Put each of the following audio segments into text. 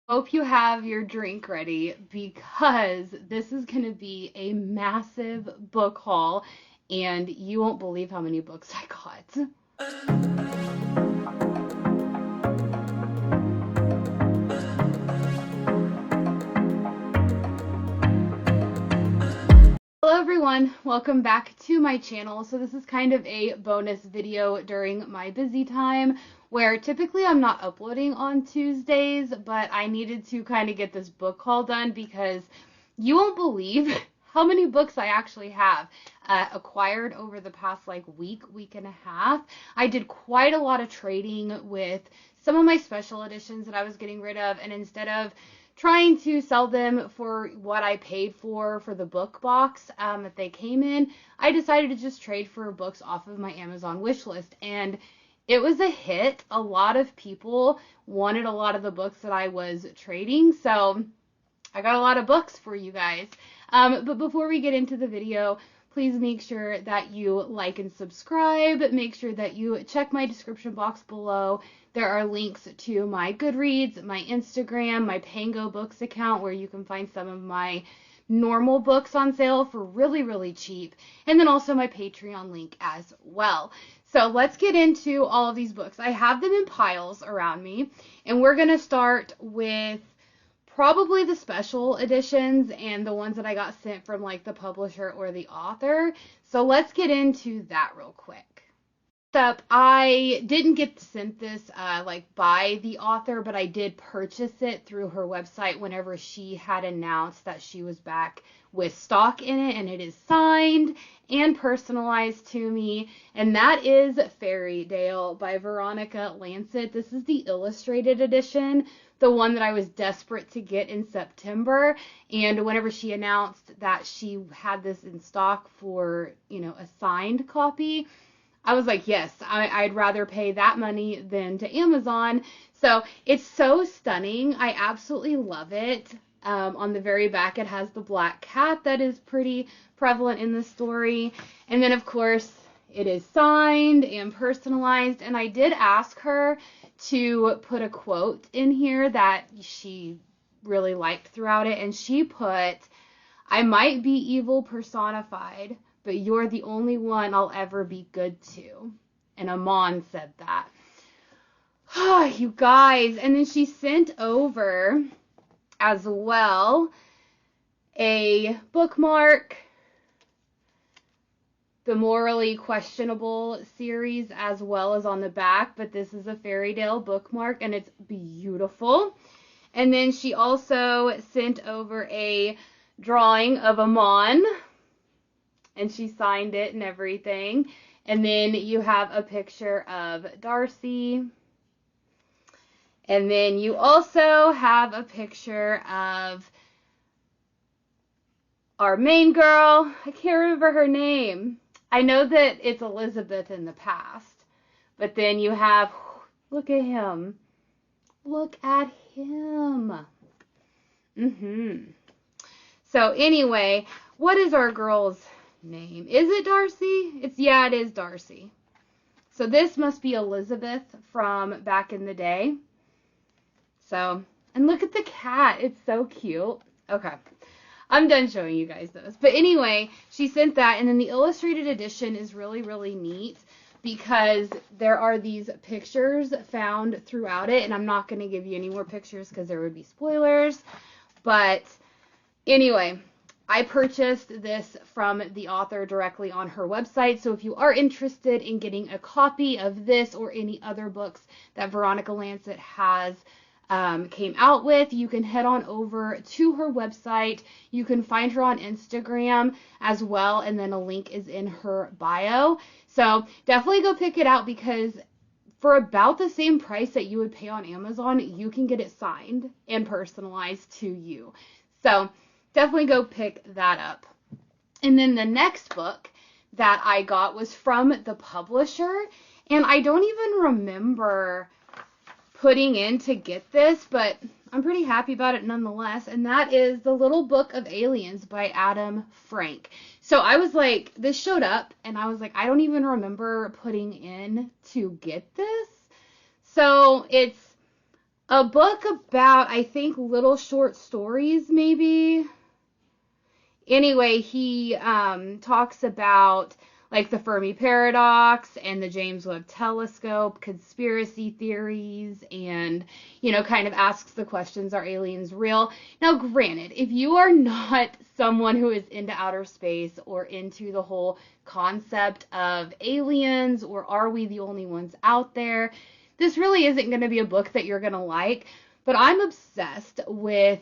Hope you have your drink ready because this is going to be a massive book haul and you won't believe how many books I got. Hello everyone, welcome back to my channel. So this is kind of a bonus video during my busy time where typically I'm not uploading on Tuesdays, but I needed to kind of get this book haul done because you won't believe how many books I actually have acquired over the past week and a half. I did quite a lot of trading with some of my special editions that I was getting rid of, and instead of trying to sell them for what I paid for the book box that they came in, I decided to just trade for books off of my Amazon wish list, and it was a hit. A lot of people wanted a lot of the books that I was trading, so I got a lot of books for you guys. But before we get into the video, please make sure that you like and subscribe. Make sure that you check my description box below. There are links to my Goodreads, my Instagram, my Pango Books account where you can find some of my normal books on sale for really, really cheap. And then also my Patreon link as well. So let's get into all of these books. I have them in piles around me, and we're going to start with probably the special editions and the ones that I got sent from the publisher or the author. So let's get into that real quick. Up, I didn't get sent this by the author, but I did purchase it through her website whenever she had announced that she was back with stock in it, and it is signed and personalized to me, and that is Fairytale by Veronica Lancet. This is the illustrated edition, the one that I was desperate to get in September, and whenever she announced that she had this in stock for, a signed copy, I was like, yes, I'd rather pay that money than to Amazon. So it's so stunning. I absolutely love it. On the very back, it has the black cat that is pretty prevalent in the story. And then, of course, it is signed and personalized. And I did ask her to put a quote in here that she really liked throughout it. And she put, "I might be evil personified, but you're the only one I'll ever be good to." And Amon said that. Oh, you guys. And then she sent over as well a bookmark, the Morally Questionable series, as well as on the back, but this is a Fairytale bookmark, and it's beautiful. And then she also sent over a drawing of Amon, and she signed it and everything. And then you have a picture of Darcy. And then you also have a picture of our main girl. I can't remember her name. I know that it's Elizabeth in the past. But then you have, look at him. Look at him. So anyway, what is our girl's name? Is it Darcy? It is Darcy. So this must be Elizabeth from back in the day. So, and look at the cat. It's so cute. Okay, I'm done showing you guys those. But anyway, she sent that, and then the illustrated edition is really, really neat because there are these pictures found throughout it, and I'm not going to give you any more pictures because there would be spoilers. But anyway, I purchased this from the author directly on her website, so if you are interested in getting a copy of this or any other books that Veronica Lancet has came out with, you can head on over to her website. You can find her on Instagram as well, and then a link is in her bio. So definitely go pick it out because for about the same price that you would pay on Amazon, you can get it signed and personalized to you. So definitely go pick that up. And then the next book that I got was from the publisher, and I don't even remember putting in to get this, but I'm pretty happy about it nonetheless, and that is The Little Book of Aliens by Adam Frank. So I was like, this showed up, and I was like, I don't even remember putting in to get this. So it's A book about, I think, little short stories, maybe. Anyway, he talks about like the Fermi paradox and the James Webb telescope, conspiracy theories, and, you know, kind of asks the questions, are aliens real? Now, granted, if you are not someone who is into outer space or into the whole concept of aliens or are we the only ones out there, this really isn't going to be a book that you're going to like. But I'm obsessed with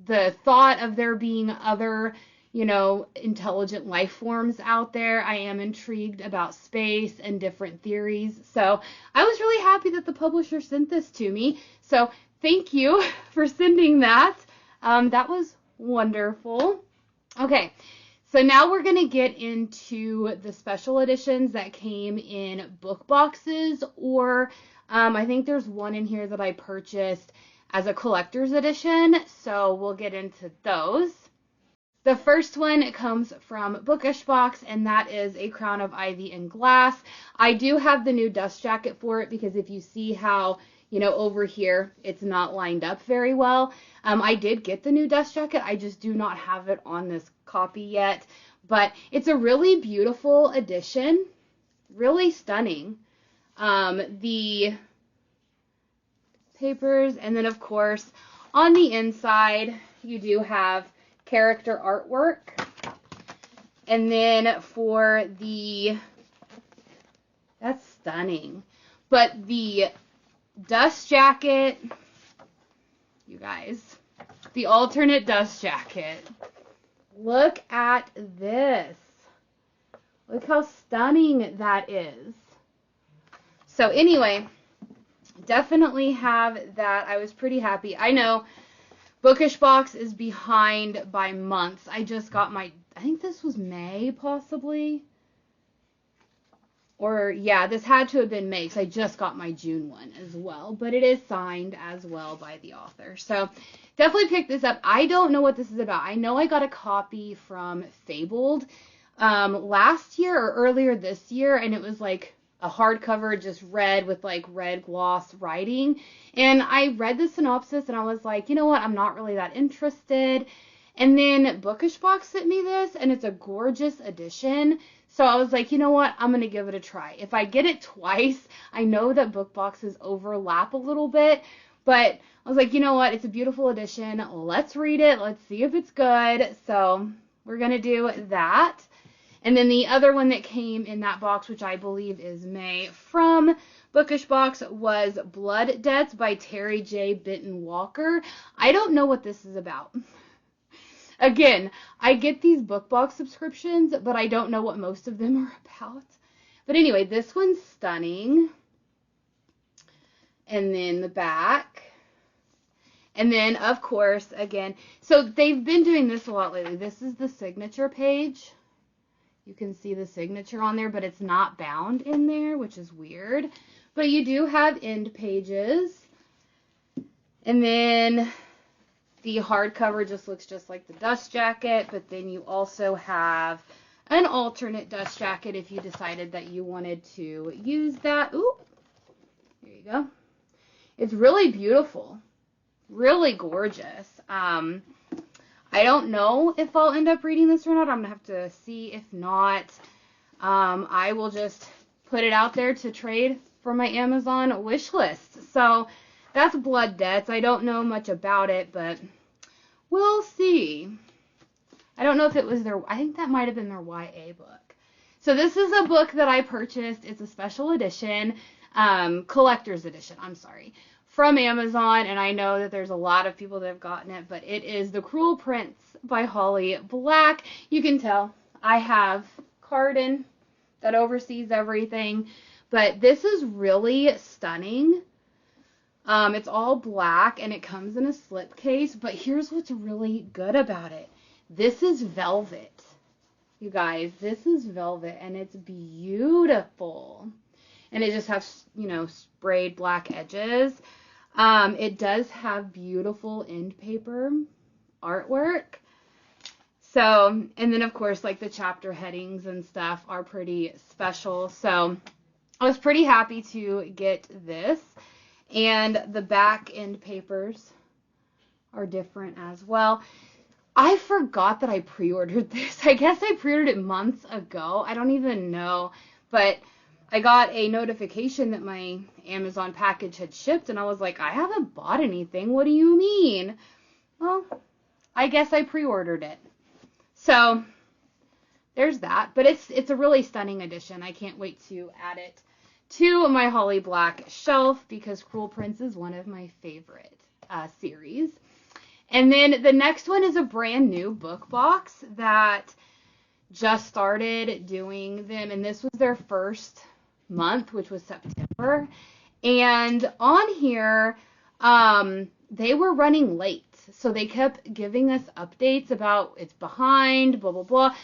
the thought of there being other, you know, intelligent life forms out there. I am intrigued about space and different theories. So I was really happy that the publisher sent this to me. So thank you for sending that. That was wonderful. Okay, so now we're going to get into the special editions that came in book boxes, or I think there's one in here that I purchased as a collector's edition, so we'll get into those. The first one comes from Bookish Box, and that is A Crown of Ivy and Glass. I do have the new dust jacket for it because if you see how, you know, over here it's not lined up very well. I did get the new dust jacket. I just do not have it on this copy yet, but it's a really beautiful edition, really stunning. The papers, and then of course on the inside you do have character artwork, and then for the, that's stunning, but the dust jacket, you guys, the alternate dust jacket, look at this, look how stunning that is. So anyway, definitely have that. I was pretty happy. I know Bookish Box is behind by months. I just got my, I think this was May possibly. Or yeah, this had to have been May because I just got my June one as well. But it is signed as well by the author. So definitely pick this up. I don't know what this is about. I know I got a copy from Fabled last year or earlier this year, and it was like a hardcover, just red with like red gloss writing. And I read the synopsis and I was like, you know what? I'm not really that interested. And then Bookish Box sent me this, and it's a gorgeous edition. So I was like, you know what? I'm going to give it a try. If I get it twice, I know that book boxes overlap a little bit, but I was like, you know what? It's a beautiful edition. Let's read it. Let's see if it's good. So we're going to do that. And then the other one that came in that box, which I believe is May, from Bookish Box, was Blood Debts by Terry J. Benton Walker. I don't know what this is about. Again, I get these book box subscriptions, but I don't know what most of them are about. But anyway, this one's stunning. And then the back. And then, of course, again, so they've been doing this a lot lately. This is the signature page. You can see the signature on there, but it's not bound in there, which is weird. But you do have end pages. And then the hardcover just looks just like the dust jacket, but then you also have an alternate dust jacket if you decided that you wanted to use that. Ooh, there you go. It's really beautiful. Really gorgeous. I don't know if I'll end up reading this or not. I'm going to have to see. If not, I will just put it out there to trade for my Amazon wish list. So that's Blood Debts. I don't know much about it, but we'll see. I don't know if it was their, I think that might have been their YA book. So this is a book that I purchased. It's a special edition, collector's edition, I'm sorry, from Amazon, and I know that there's a lot of people that have gotten it, but it is The Cruel Prince by Holly Black. You can tell I have Carden that oversees everything, but this is really stunning. It's all black, and it comes in a slipcase, but here's what's really good about it. This is velvet. You guys, this is velvet, and it's beautiful. And it just has, you know, sprayed black edges. It does have beautiful end paper artwork. So, and then of course, like the chapter headings and stuff are pretty special. So I was pretty happy to get this. And the back end papers are different as well. I forgot that I pre-ordered this. I guess I pre-ordered it months ago. I don't even know. But I got a notification that my Amazon package had shipped, and I was like, I haven't bought anything. What do you mean? Well, I guess I pre-ordered it. So there's that. But it's a really stunning edition. I can't wait to add it to my Holly Black shelf because Cruel Prince is one of my favorite series. And then the next one is a brand new book box that just started doing them. And this was their first month, which was September. And on here, they were running late. So they kept giving us updates about it's behind, blah, blah, blah.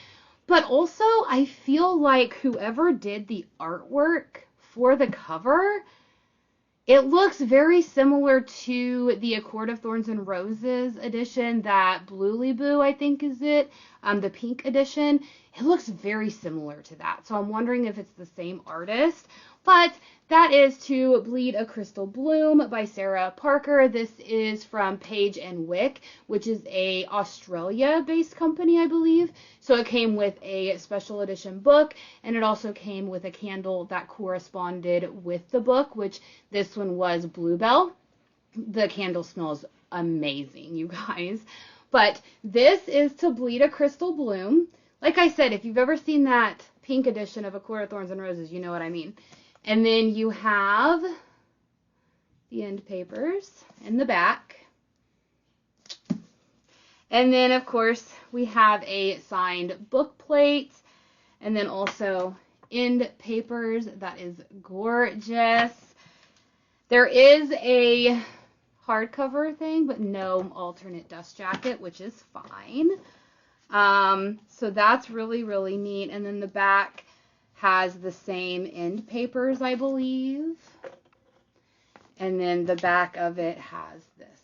But also, I feel like whoever did the artwork for the cover, it looks very similar to the A Court of Thorns and Roses edition that Bluely Boo, I think is it, the pink edition. It looks very similar to that. So I'm wondering if it's the same artist. But that is To Bleed a Crystal Bloom by Sarah Parker. This is from Paige Wick, which is a Australia-based company, I believe. So it came with a special edition book, and it also came with a candle that corresponded with the book, which this one was Bluebell. The candle smells amazing, you guys. But this is To Bleed a Crystal Bloom. Like I said, if you've ever seen that pink edition of A Court of Thorns and Roses, you know what I mean. And then you have the end papers in the back. And then, of course, we have a signed book plate. And then also end papers. That is gorgeous. There is a hardcover thing, but no alternate dust jacket, which is fine. So that's really, really neat. And then the back has the same end papers, I believe. And then the back of it has this.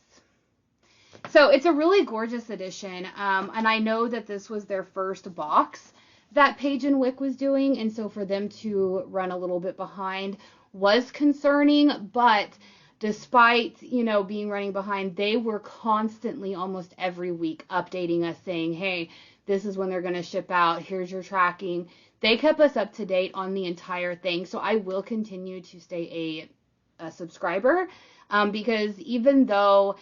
So it's a really gorgeous edition. And I know that this was their first box that Paige Wick was doing. And so for them to run a little bit behind was concerning. But despite, being running behind, they were constantly, almost every week, updating us saying, hey, this is when they're going to ship out. Here's your tracking. They kept us up to date on the entire thing. So I will continue to stay a subscriber because even though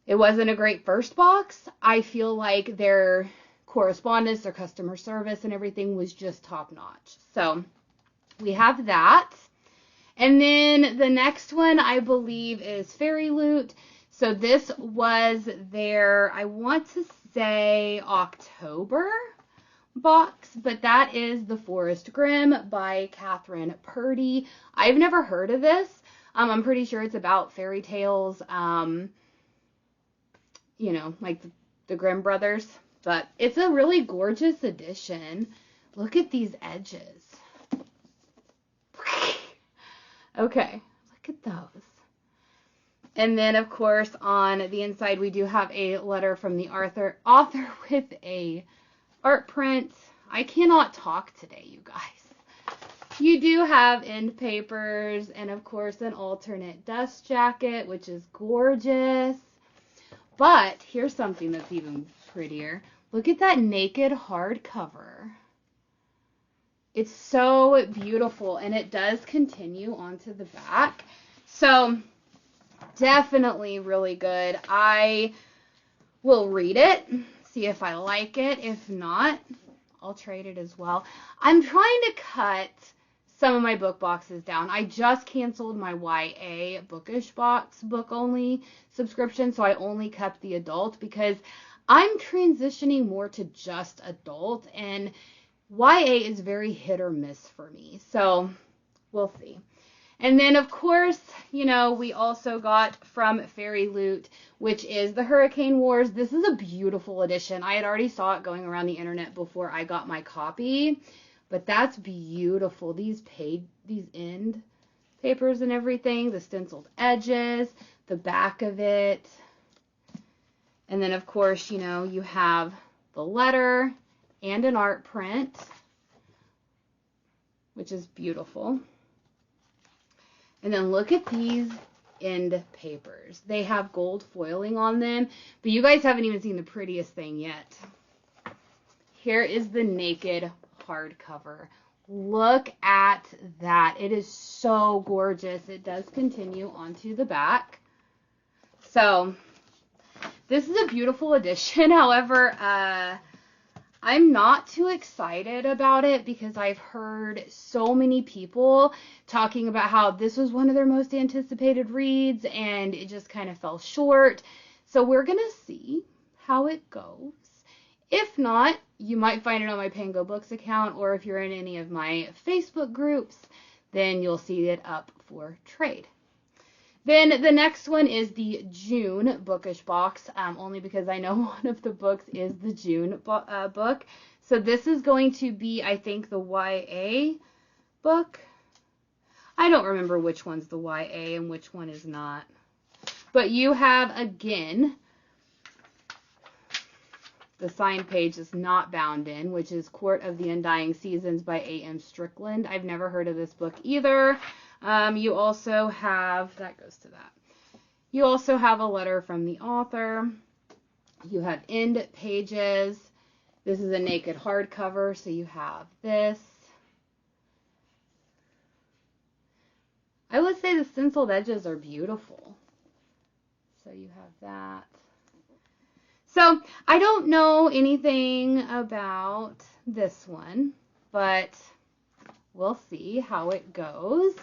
it wasn't a great first box, I feel like their correspondence, their customer service and everything was just top notch. So we have that. And then the next one I believe is Fairy Loot. So this was their, I want to say October box, but that is The Forest Grimm by Catherine Purdy. I've never heard of this. I'm pretty sure it's about fairy tales, like the Grimm brothers, but it's a really gorgeous edition. Look at these edges. Okay, look at those. And then, of course, on the inside, we do have a letter from the author with a art print. I cannot talk today, you guys. You do have end papers and, of course, an alternate dust jacket, which is gorgeous. But here's something that's even prettier. Look at that naked hardcover. It's so beautiful, and it does continue onto the back. So definitely really good. I will read it, see if I like it. If not, I'll trade it as well. I'm trying to cut some of my book boxes down. I just canceled my YA Bookish Box book only subscription, so I only kept the adult because I'm transitioning more to just adult, and YA is very hit or miss for me, so we'll see. And then, of course, we also got from Fairy Loot, which is the Hurricane Wars. This is a beautiful edition. I had already saw it going around the internet before I got my copy, but that's beautiful. These end papers and everything, the stenciled edges, the back of it. And then, of course, you have the letter and an art print, which is beautiful. And then look at these end papers. They have gold foiling on them, but you guys haven't even seen the prettiest thing yet. Here is the naked hardcover. Look at that. It is so gorgeous. It does continue onto the back. So this is a beautiful edition. However, I'm not too excited about it because I've heard so many people talking about how this was one of their most anticipated reads and it just kind of fell short. So we're going to see how it goes. If not, you might find it on my Pango Books account, or if you're in any of my Facebook groups, then you'll see it up for trade. Then the next one is the June Bookish Box, only because I know one of the books is the June book. So this is going to be, I think, the YA book. I don't remember which one's the YA and which one is not. But you have, again, the signed page is not bound in, which is Court of the Undying Seasons by A.M. Strickland. I've never heard of this book either. You also have, that goes to that. You also have a letter from the author. You have end pages. This is a naked hardcover, so you have this. I would say the stenciled edges are beautiful. So you have that. So I don't know anything about this one, but we'll see how it goes.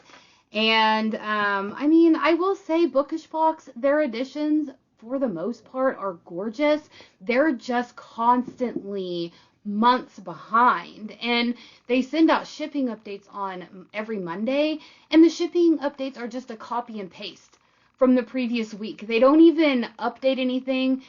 And, I mean, I will say Bookish Box, their editions, for the most part, are gorgeous. They're just constantly months behind. And they send out shipping updates on every Monday. And the shipping updates are just a copy and paste from the previous week. They don't even update anything.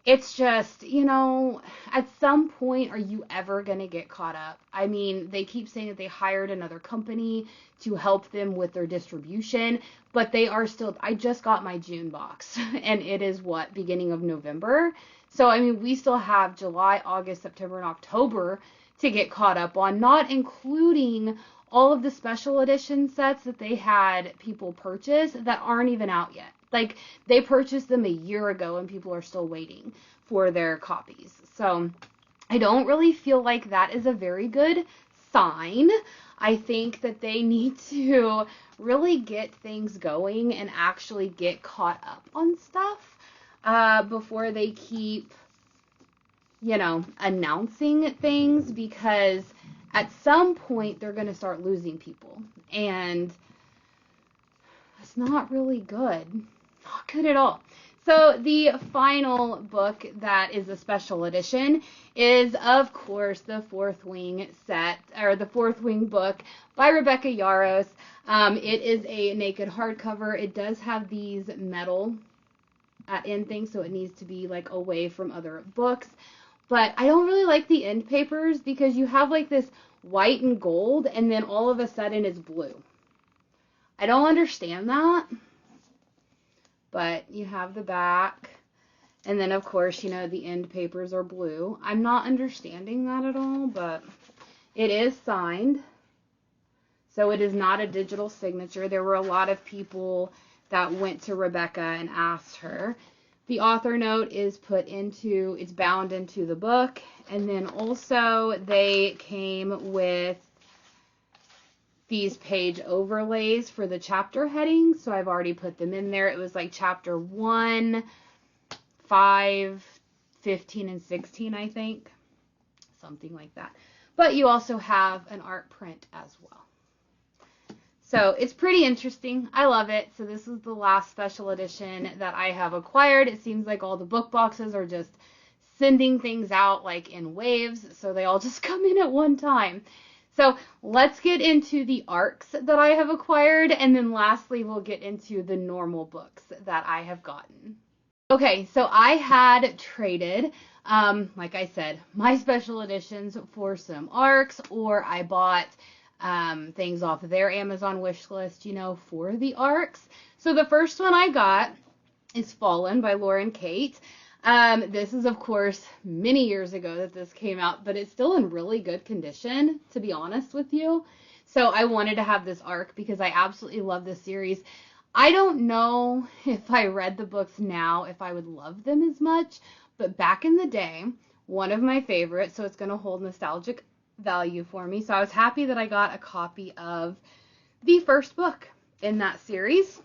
It's just, you know, at some point, are you ever going to get caught up? I mean, they keep saying that they hired another company to help them with their distribution, but they are still, I just got my June box, and it is what, beginning of November? So, I mean, we still have July, August, September, and October to get caught up on, not including all of the special edition sets that they had people purchase that aren't even out yet. Like, they purchased them a year ago and people are still waiting for their copies. So I don't really feel like that is a very good sign. I think that they need to really get things going and actually get caught up on stuff before they keep, you know, announcing things, because at some point they're going to start losing people. And it's not really good. Not good at all. So the final book that is a special edition is, of course, the Fourth Wing set, or the Fourth Wing book by Rebecca Yarros. It is a naked hardcover. It does have these metal end things, so it needs to be like away from other books. But I don't really like the end papers because you have like this white and gold, and then all of a sudden it's blue. I don't understand that. But you have the back, and then of course, you know, the end papers are blue. I'm not understanding that at all, but it is signed. So it is not a digital signature. There were a lot of people that went to Rebecca and asked her. The author note is it's bound into the book. And then also they came with these page overlays for the chapter headings, so I've already put them in there. It was like chapter 1, 5, 15, and 16, I think. Something like that. But you also have an art print as well. So it's pretty interesting. I love it. So this is the last special edition that I have acquired. It seems like all the book boxes are just sending things out like in waves, so they all just come in at one time. So let's get into the arcs that I have acquired, and then lastly we'll get into the normal books that I have gotten. Okay, so I had traded, like I said, my special editions for some arcs, or I bought things off of their Amazon wish list, you know, for the arcs. So the first one I got is Fallen by Lauren Kate. This is, of course, many years ago that this came out, but it's still in really good condition, to be honest with you. So I wanted to have this arc because I absolutely love this series. I don't know if I read the books now, if I would love them as much, but back in the day, one of my favorites, so it's going to hold nostalgic value for me. So I was happy that I got a copy of the first book in that series.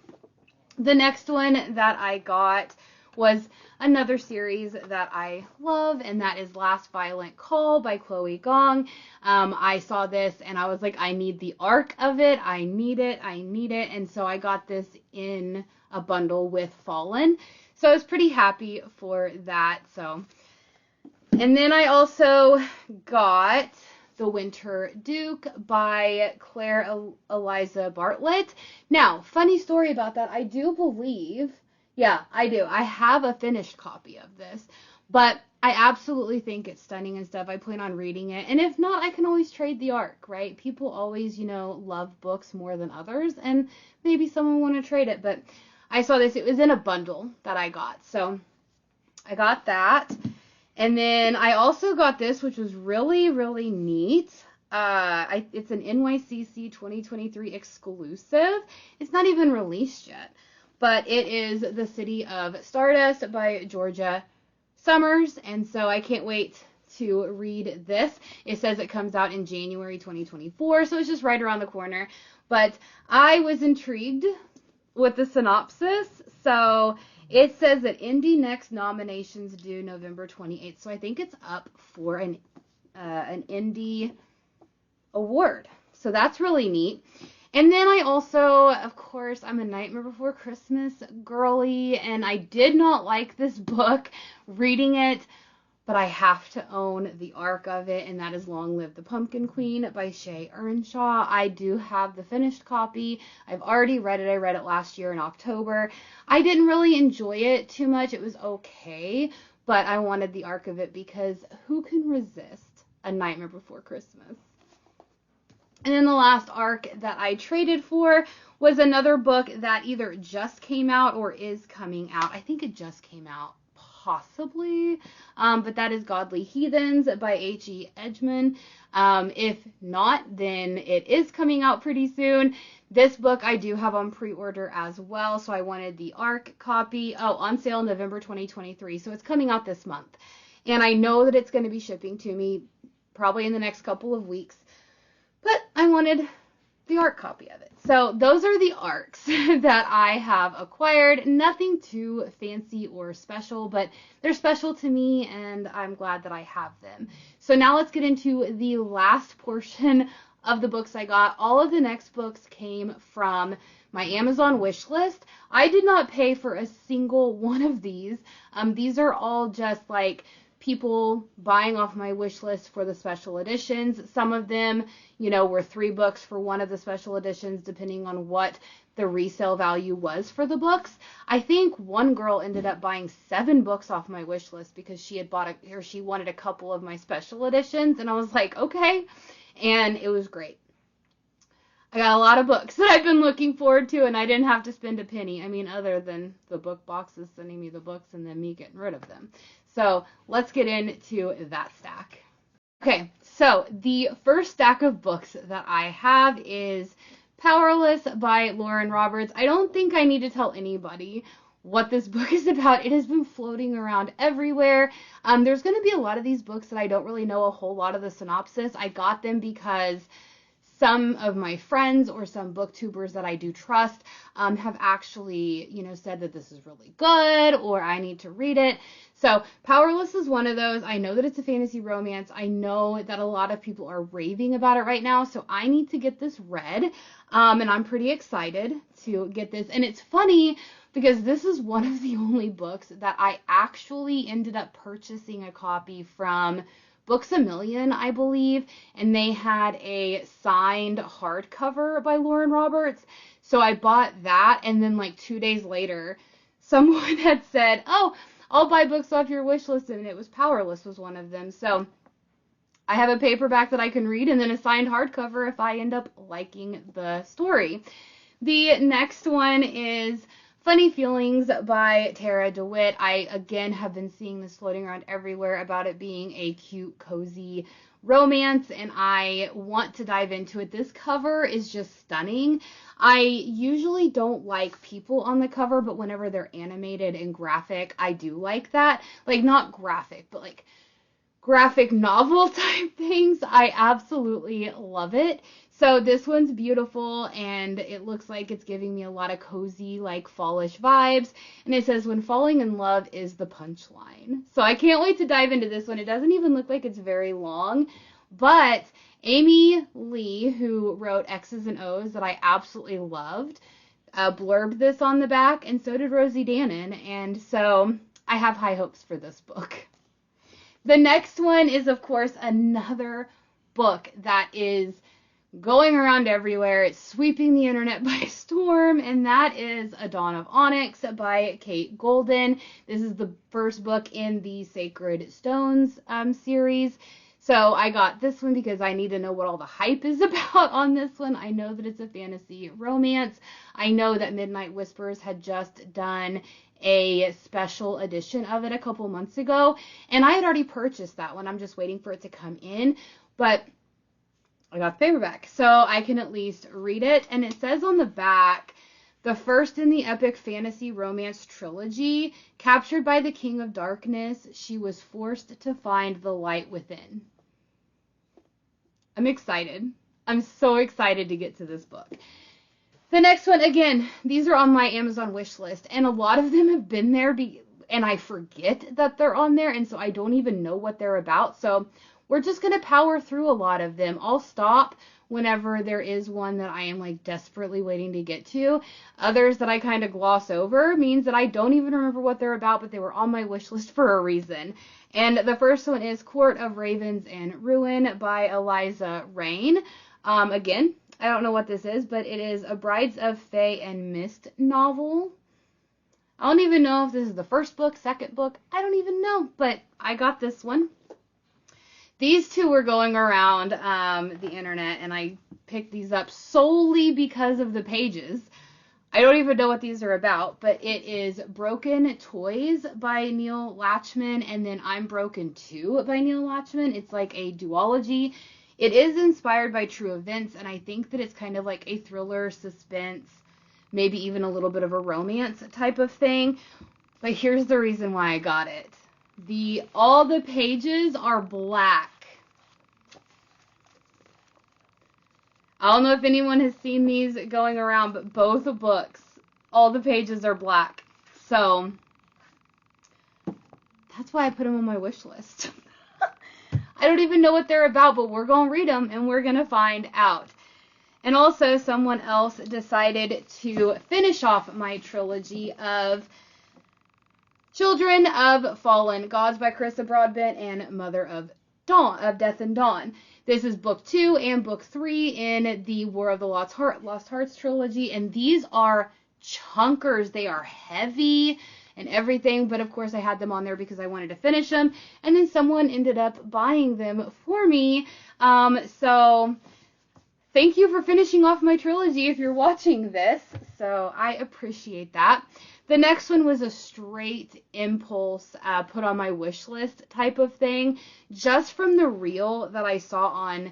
The next one that I got was another series that I love, and that is Last Violent Call by Chloe Gong. I saw this and I was like, I need the arc of it. I need it. And so I got this in a bundle with Fallen. So I was pretty happy for that. And then I also got The Winter Duke by Claire Eliza Bartlett. Now, funny story about that. I do believe, yeah, I do. I have a finished copy of this, but I absolutely think it's stunning and stuff. I plan on reading it. And if not, I can always trade the arc, right? People always, love books more than others, and maybe someone want to trade it. But I saw this. It was in a bundle that I got. So I got that. And then I also got this, which was really, really neat. It's an NYCC 2023 exclusive. It's not even released yet, but it is The City of Stardust by Georgia Summers, and so I can't wait to read this. It says it comes out in January 2024, so it's just right around the corner. But I was intrigued with the synopsis, so it says that Indie Next nominations due November 28th, so I think it's up for an Indie award. So that's really neat. And then I also, of course, I'm a Nightmare Before Christmas girly, and I did not like this book reading it, but I have to own the arc of it, and that is Long Live the Pumpkin Queen by Shay Earnshaw. I do have the finished copy. I've already read it. I read it last year in October. I didn't really enjoy it too much. It was okay, but I wanted the arc of it because who can resist A Nightmare Before Christmas? And then the last arc that I traded for was another book that either just came out or is coming out. I think it just came out, possibly, but that is Godly Heathens by H.E. Edgman. If not, then it is coming out pretty soon. This book I do have on pre-order as well, so I wanted the ARC copy. Oh, on sale November 2023, so it's coming out this month. And I know that it's going to be shipping to me probably in the next couple of weeks, but I wanted the ARC copy of it. So those are the ARCs that I have acquired. Nothing too fancy or special, but they're special to me, and I'm glad that I have them. So now let's get into the last portion of the books I got. All of the next books came from my Amazon wish list. I did not pay for a single one of these. These are all just like people buying off my wish list for the special editions. Some of them, were 3 books for one of the special editions, depending on what the resale value was for the books. I think one girl ended up buying 7 books off my wish list because she had she wanted a couple of my special editions, and I was like, okay, and it was great. I got a lot of books that I've been looking forward to, and I didn't have to spend a penny. I mean, other than the book boxes sending me the books and then me getting rid of them. So let's get into that stack. Okay, so the first stack of books that I have is Powerless by Lauren Roberts. I don't think I need to tell anybody what this book is about. It has been floating around everywhere. There's going to be a lot of these books that I don't really know a whole lot of the synopsis. I got them because some of my friends or some booktubers that I do trust have actually, said that this is really good or I need to read it. So Powerless is one of those. I know that it's a fantasy romance. I know that a lot of people are raving about it right now. So I need to get this read. And I'm pretty excited to get this. And it's funny because this is one of the only books that I actually ended up purchasing a copy from Books A Million, I believe, and they had a signed hardcover by Lauren Roberts. So I bought that, and then like 2 days later, someone had said, oh, I'll buy books off your wish list, and it was Powerless was one of them. So I have a paperback that I can read, and then a signed hardcover if I end up liking the story. The next one is Funny Feelings by Tara DeWitt. I, again, have been seeing this floating around everywhere about it being a cute, cozy romance, and I want to dive into it. This cover is just stunning. I usually don't like people on the cover, but whenever they're animated and graphic, I do like that. Like, not graphic, but like graphic novel type things. I absolutely love it. So this one's beautiful, and it looks like it's giving me a lot of cozy, like, fallish vibes. And it says, when falling in love is the punchline. So I can't wait to dive into this one. It doesn't even look like it's very long, but Amy Lee, who wrote X's and O's that I absolutely loved, blurbed this on the back, and so did Rosie Dannon. And so I have high hopes for this book. The next one is, of course, another book that is going around everywhere. It's sweeping the internet by storm, and that is A Dawn of Onyx by Kate Golden. This is the first book in the Sacred Stones series. So I got this one because I need to know what all the hype is about on this one. I know that it's a fantasy romance. I know that Midnight Whispers had just done a special edition of it a couple months ago, and I had already purchased that one. I'm just waiting for it to come in, but I got the paperback, so I can at least read it. And it says on the back, the first in the epic fantasy romance trilogy, captured by the King of Darkness, she was forced to find the light within. I'm excited. I'm so excited to get to this book. The next one, again, these are on my Amazon wish list, and a lot of them have been there, and I forget that they're on there, and so I don't even know what they're about. So we're just going to power through a lot of them. I'll stop whenever there is one that I am like desperately waiting to get to. Others that I kind of gloss over means that I don't even remember what they're about, but they were on my wish list for a reason. And the first one is Court of Ravens and Ruin by Eliza Rain. Again, I don't know what this is, but it is a Brides of Fae and Mist novel. I don't even know if this is the first book, second book. I don't even know, but I got this one. These two were going around the internet, and I picked these up solely because of the pages. I don't even know what these are about, but it is Broken Toys by Neil Lachman, and then I'm Broken Too by Neil Lachman. It's like a duology. It is inspired by true events, and I think that it's kind of like a thriller, suspense, maybe even a little bit of a romance type of thing. But here's the reason why I got it. All the pages are black. I don't know if anyone has seen these going around, but both books, all the pages are black. So that's why I put them on my wish list. I don't even know what they're about, but we're going to read them and we're going to find out. And also, someone else decided to finish off my trilogy of Children of Fallen Gods by Carissa Broadbent and Mother of Death and Dawn. This is book 2 and book 3 in the War of the Lost Hearts trilogy, and these are chunkers. They are heavy and everything, but of course I had them on there because I wanted to finish them, and then someone ended up buying them for me. So thank you for finishing off my trilogy if you're watching this. So I appreciate that. The next one was a straight impulse, put on my wish list type of thing, just from the reel that I saw on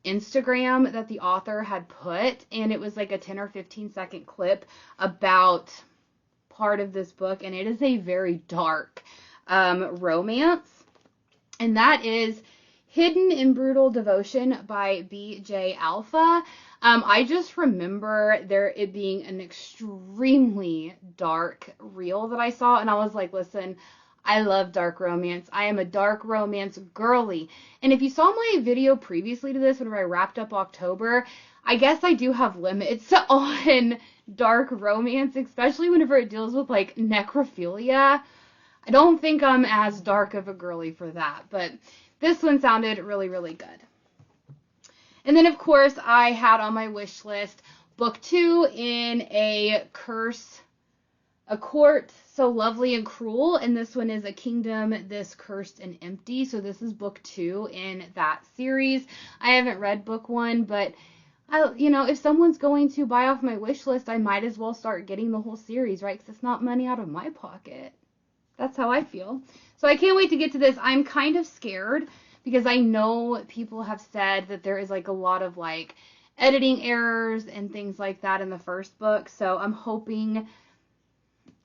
Instagram that the author had put, and it was like a 10 or 15 second clip about part of this book, and it is a very dark romance, and that is Hidden in Brutal Devotion by B.J. Alpha. I just remember it being an extremely dark reel that I saw, and I was like, listen, I love dark romance. I am a dark romance girly. And if you saw my video previously to this, whenever I wrapped up October, I guess I do have limits on dark romance, especially whenever it deals with like necrophilia. I don't think I'm as dark of a girly for that, but this one sounded really, really good. And then, of course, I had on my wish list book 2 in A Court So Lovely and Cruel, and this one is A Kingdom This Cursed and Empty. So this is book 2 in that series. I haven't read book 1, but if someone's going to buy off my wish list, I might as well start getting the whole series, right? Because it's not money out of my pocket. That's how I feel. So I can't wait to get to this. I'm kind of scared because I know people have said that there is like a lot of like editing errors and things like that in the first book. So I'm hoping,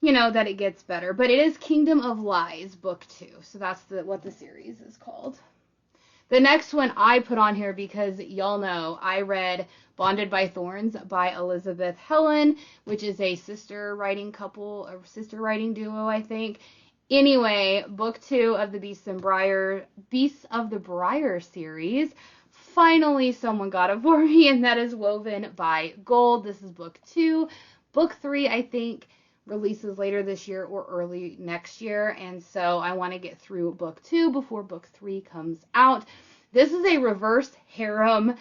that it gets better. But it is Kingdom of Lies, book 2. So that's what the series is called. The next one I put on here because y'all know I read Bonded by Thorns by Elizabeth Helen, which is a sister writing duo, I think. Anyway, book 2 of the Beasts of the Briar series. Finally, someone got it for me, and that is Woven by Gold. This is book 2. Book 3, I think, releases later this year or early next year, and so I want to get through book 2 before book 3 comes out. This is a reverse harem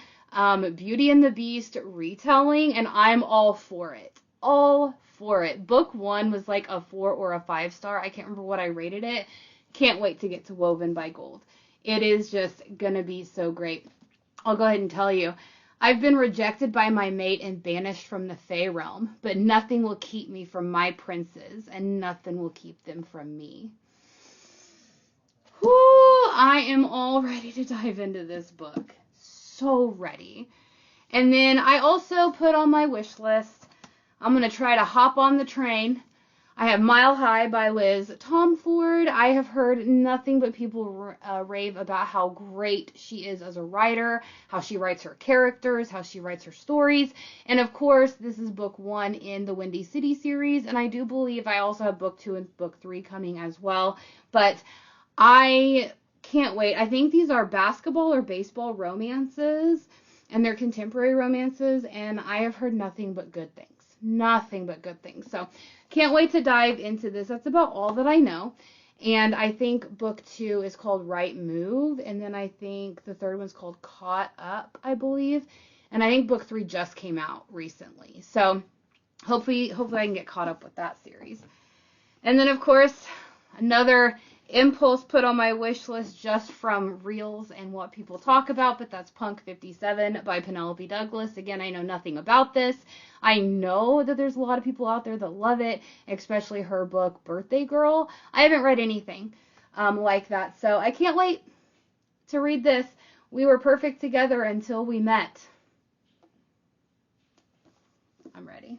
Beauty and the Beast retelling, and I'm all for it. All for it. Book 1 was like a 4 or a 5 star. I can't remember what I rated it. Can't wait to get to Woven by Gold. It is just gonna be so great. I'll go ahead and tell you. I've been rejected by my mate and banished from the Fae realm, but nothing will keep me from my princes, and nothing will keep them from me. Whoo! I am all ready to dive into this book. So ready. And then I also put on my wish list, I'm going to try to hop on the train. I have Mile High by Liz Tomford. I have heard nothing but people rave about how great she is as a writer, how she writes her characters, how she writes her stories. And of course, this is book 1 in the Windy City series. And I do believe I also have book 2 and book 3 coming as well. But I can't wait. I think these are basketball or baseball romances, and they're contemporary romances. And I have heard nothing but good things. Nothing but good things. So can't wait to dive into this. That's about all that I know. And I think book 2 is called Right Move. And then I think the third one's called Caught Up, I believe. And I think book 3 just came out recently. So hopefully I can get caught up with that series. And then, of course, another impulse put on my wish list just from reels and what people talk about, but that's Punk 57 by Penelope Douglas. Again, I know nothing about this. I know that there's a lot of people out there that love it, especially her book Birthday Girl. I haven't read anything like that, so I can't wait to read this. We were perfect together until we met. I'm ready.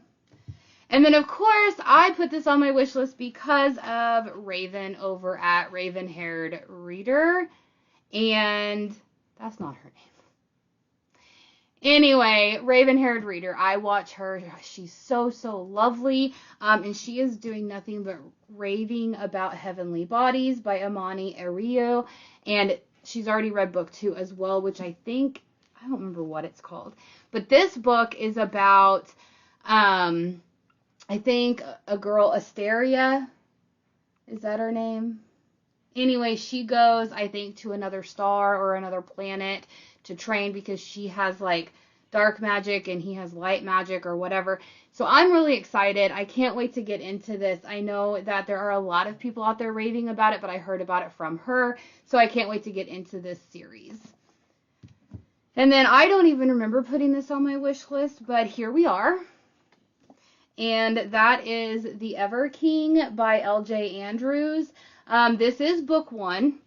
And then, of course, I put this on my wish list because of Raven over at Raven-Haired Reader. And that's not her name. Anyway, Raven-Haired Reader. I watch her. She's so, so lovely. And she is doing nothing but raving about Heavenly Bodies by Imani Ario. And she's already read book 2 as well, which I don't remember what it's called. But this book is about... I think a girl, Asteria, is that her name? Anyway, she goes, I think, to another star or another planet to train because she has, like, dark magic and he has light magic or whatever. So I'm really excited. I can't wait to get into this. I know that there are a lot of people out there raving about it, but I heard about it from her. So I can't wait to get into this series. And then I don't even remember putting this on my wish list, but here we are. And that is The Ever King by L.J. Andrews. This is book 1,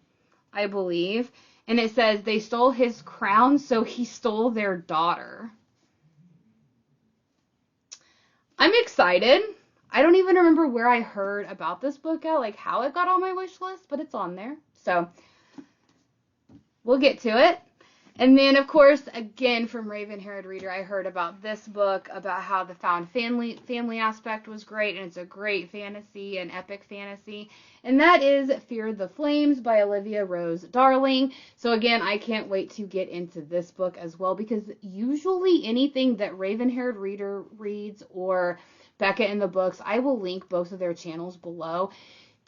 I believe. And it says, they stole his crown, so he stole their daughter. I'm excited. I don't even remember where I heard about this book at, like how it got on my wish list, but it's on there. So we'll get to it. And then, of course, again, from Raven-Haired Reader, I heard about this book, about how the found family aspect was great, and it's a great fantasy, an epic fantasy. And that is Fear the Flames by Olivia Rose Darling. So, again, I can't wait to get into this book as well, because usually anything that Raven-Haired Reader reads or Becca in the Books, I will link both of their channels below.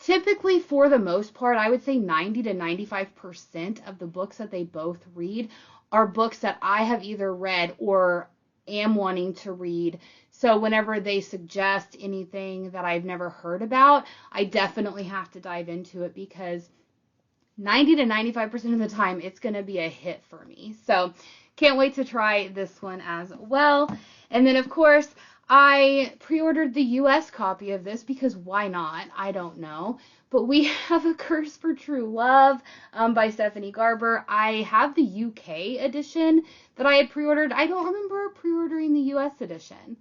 Typically, for the most part, I would say 90 to 95% of the books that they both read are books that I have either read or am wanting to read. So whenever they suggest anything that I've never heard about, I definitely have to dive into it because 90 to 95% of the time, it's going to be a hit for me. So can't wait to try this one as well. And then, of course, I pre-ordered the US copy of this because why not? I don't know. But we have A Curse for True Love by Stephanie Garber. I have the UK edition that I had pre-ordered. I don't remember pre-ordering the US edition.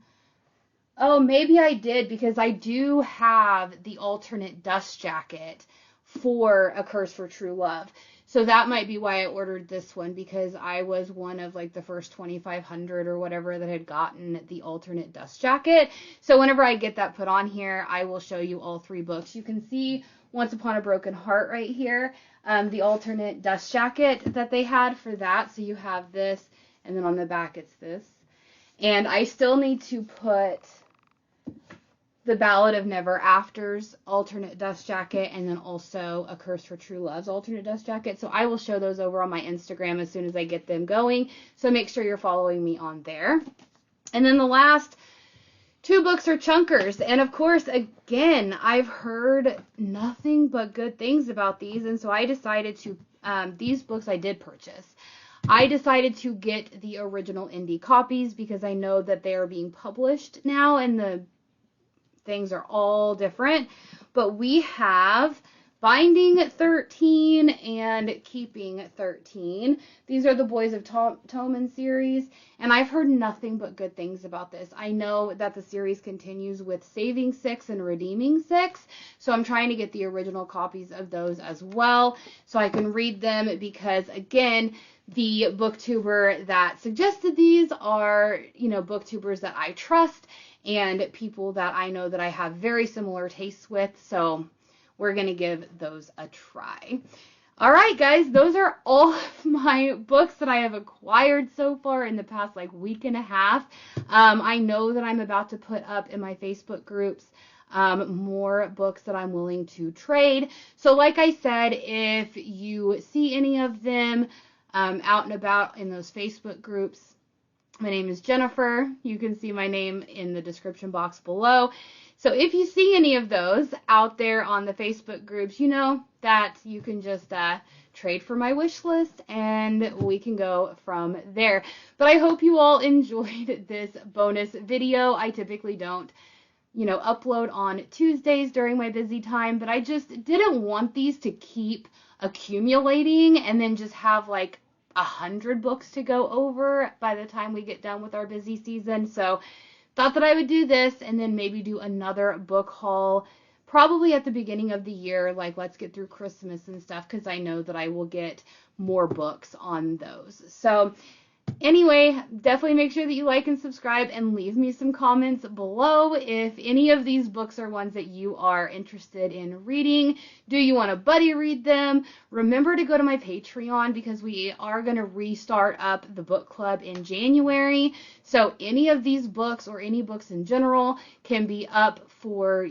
Oh, maybe I did, because I do have the alternate dust jacket for A Curse for True Love. So that might be why I ordered this one, because I was one of like the first 2,500 or whatever that had gotten the alternate dust jacket. So whenever I get that put on here, I will show you all 3 books. You can see Once Upon a Broken Heart right here, the alternate dust jacket that they had for that. So you have this, and then on the back it's this. And I still need to put the Ballad of Never After's alternate dust jacket, and then also A Curse for True Love's alternate dust jacket. So I will show those over on my Instagram as soon as I get them going. So make sure you're following me on there. And then the last 2 books are chunkers. And of course, again, I've heard nothing but good things about these. And so I decided to, these books I did purchase. I decided to get the original indie copies because I know that they are being published now and the things are all different. But we have Binding 13 and Keeping 13. These are the Boys of Toman series, and I've heard nothing but good things about this. I know that the series continues with Saving 6 and Redeeming 6, so I'm trying to get the original copies of those as well so I can read them, because again, the booktuber that suggested these are, you know, booktubers that I trust and people that I know that I have very similar tastes with, so we're going to give those a try. All right, guys, those are all of my books that I have acquired so far in the past week and a half. I know that I'm about to put up in my Facebook groups more books that I'm willing to trade. So like I said, if you see any of them out and about in those Facebook groups, my name is Jennifer. You can see my name in the description box below. So if you see any of those out there on the Facebook groups, you know that you can just trade for my wish list and we can go from there. But I hope you all enjoyed this bonus video. I typically don't, upload on Tuesdays during my busy time, but I just didn't want these to keep accumulating and then just have 100 books to go over by the time we get done with our busy season. So thought that I would do this and then maybe do another book haul probably at the beginning of the year, let's get through Christmas and stuff, because I know that I will get more books on those. So anyway, definitely make sure that you like and subscribe and leave me some comments below if any of these books are ones that you are interested in reading. Do you want to buddy read them? Remember to go to my Patreon because we are going to restart up the book club in January. So any of these books or any books in general can be up for,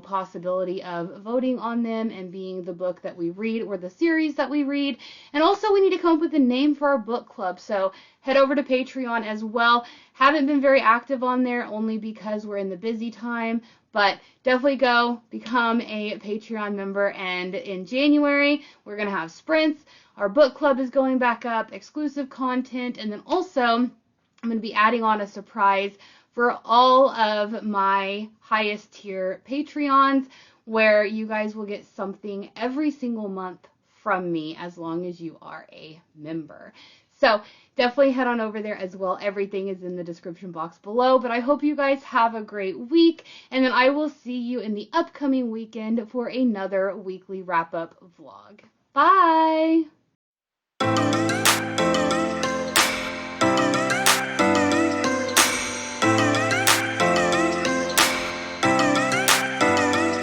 possibility of voting on them and being the book that we read or the series that we read. And also we need to come up with a name for our book club. So head over to Patreon as well. Haven't been very active on there only because we're in the busy time, but definitely go become a Patreon member. And in January, we're going to have sprints. Our book club is going back up, exclusive content, and then also I'm going to be adding on a surprise for all of my highest tier Patreons, where you guys will get something every single month from me as long as you are a member. So definitely head on over there as well. Everything is in the description box below. But I hope you guys have a great week. And then I will see you in the upcoming weekend for another weekly wrap-up vlog. Bye!